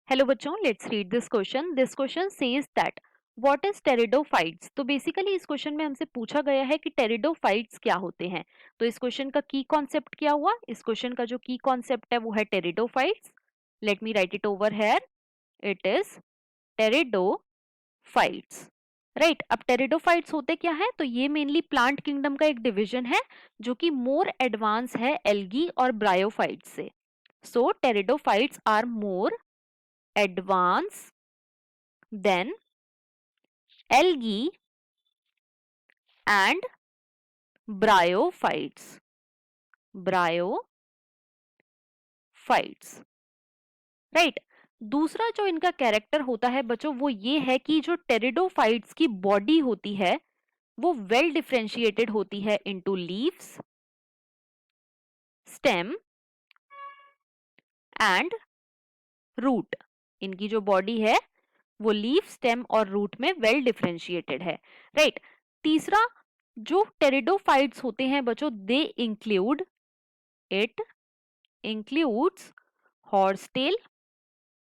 Hello बच्चों, let's read this question. This question says that what is pteridophytes. तो basically इस question में हमसे पूछा गया है कि टेरिडोफाइट्स क्या होते हैं। तो इस क्वेश्चन का की कॉन्सेप्ट क्या हुआ? इस क्वेश्चन का जो की कॉन्सेप्ट है वो है pteridophytes. Let me right it over here. It is pteridophytes. Right, अब टेरिडोफाइट्स होते क्या है? तो ये मेनली प्लांट किंगडम का एक डिवीजन है जो कि मोर एडवांस है एल्गी और ब्रायोफाइट्स से। So pteridophytes are more advanced than algae and bryophytes. Bryophytes, right. दूसरा जो इनका कैरेक्टर होता है बच्चों वो ये है कि जो टेरिडोफाइट्स की बॉडी होती है वो वेल डिफरेंशिएटेड होती है into leaves, stem and root. इनकी जो बॉडी है वो लीफ, स्टेम और रूट में वेल डिफरेंशिएटेड है, राइट। तीसरा, जो टेरिडोफाइट्स होते हैं बच्चों they include, it includes horsetail,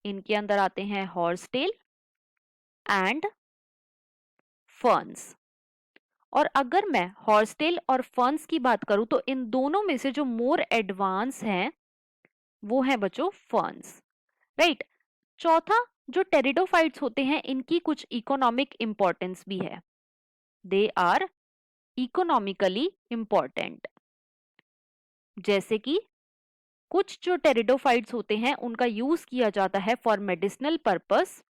इनके अंदर आते हैं हॉर्सटेल एंड फर्न्स। और अगर मैं हॉर्सटेल और फर्न्स की बात करूं तो इन दोनों में से जो मोर एडवांस हैं वो है बच्चों फर्न्स, राइट। चौथा, जो टेरिडोफाइट्स होते हैं इनकी कुछ इकोनॉमिक इंपॉर्टेंस भी है। They are economically important. जैसे कि कुछ जो टेरिडोफाइट्स होते हैं उनका यूज किया जाता है for medicinal purpose.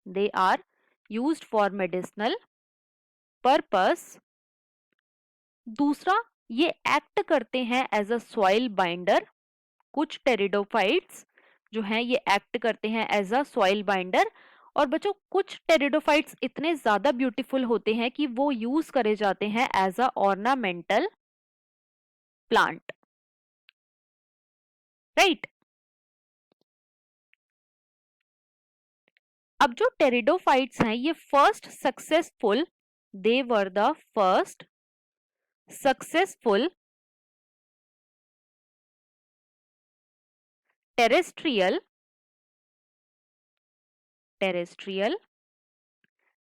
They are used for medicinal purpose. दूसरा, ये एक्ट करते हैं एज अ सॉइल बाइंडर। कुछ टेरिडोफाइट्स जो हैं ये एक्ट करते हैं एज अ सॉइल बाइंडर। और बच्चों कुछ टेरिडोफाइट्स इतने ज्यादा ब्यूटीफुल होते हैं कि वो यूज करे जाते हैं as a ornamental plant, right. अब जो टेरिडोफाइट्स हैं ये first successful, they were the first successful terrestrial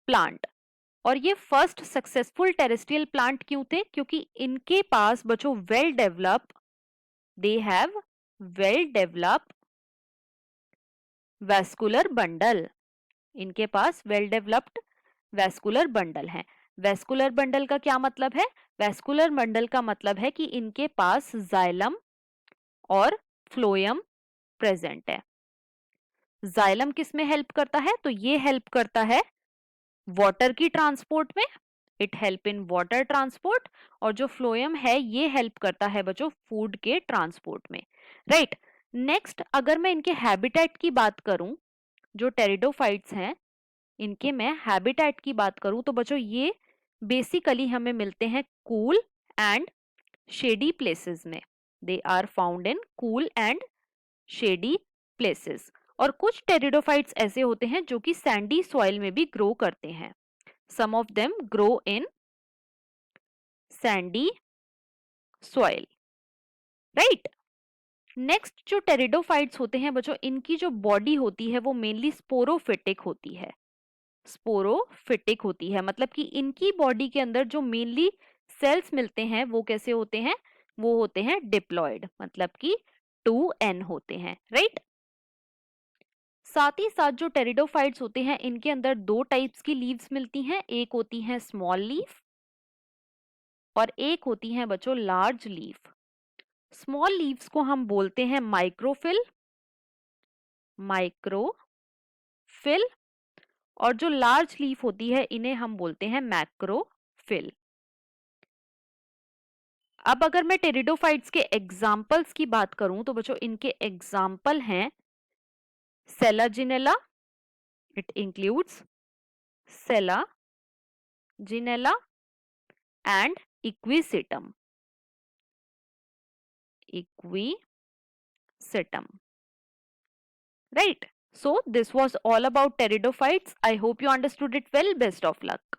plant. और ये फर्स्ट सक्सेसफुल टेरेस्ट्रियल प्लांट क्यों थे? क्योंकि इनके पास बच्चों well develop, they have well develop vascular bundle. इनके पास वेल डेवलप्ड वैस्कुलर बंडल है। वैस्कुलर बंडल का क्या मतलब है? वैस्कुलर बंडल का मतलब है कि इनके पास जाइलम और फ्लोएम प्रेजेंट है। जाइलम किस में हेल्प करता है? तो ये हेल्प करता है वाटर की ट्रांसपोर्ट में, it help in water transport. और जो फ्लोएम है ये हेल्प करता है बच्चों फूड के ट्रांसपोर्ट में, राइट। नेक्स्ट, अगर मैं इनके हैबिटेट की बात करूं, जो टेरिडोफाइट्स हैं इनके मैं हैबिटेट की बात करूं तो बच्चों ये बेसिकली हमें मिलते हैं कूल एंड शेडी प्लेसेस में। They are found in cool and shady places. और कुछ टेरिडोफाइट्स ऐसे होते हैं जो कि सैंडी सॉइल में भी ग्रो करते हैं। Some of them grow in sandy soil, right. Next, जो टेरिडोफाइट्स होते हैं बच्चों इनकी जो बॉडी होती है वो मेनली स्पोरोफिटिक होती है। स्पोरोफिटिक होती है मतलब कि इनकी बॉडी के अंदर जो मेनली सेल्स मिलते हैं वो कैसे होते हैं? वो होते हैं डिप्लॉयड, मतलब कि 2n होते हैं, राइट। साथ ही साथ जो टेरिडोफाइट्स होते हैं इनके अंदर दो टाइप्स की लीव्स मिलती हैं। एक होती है स्मॉल लीफ और एक होती है बच्चों लार्ज लीफ। स्मॉल लीव्स को हम बोलते हैं माइक्रोफिल, माइक्रोफिल। और जो लार्ज लीफ होती है इन्हें हम बोलते हैं मैक्रोफिल। अब अगर मैं टेरिडोफाइट्स के एग्जाम्पल्स की बात करूं तो बच्चों इनके एग्जाम्पल हैं Selaginella, it includes Selaginella and Equisetum, Equisetum, right. So this was all about pteridophytes. I hope you understood it well. Best of luck.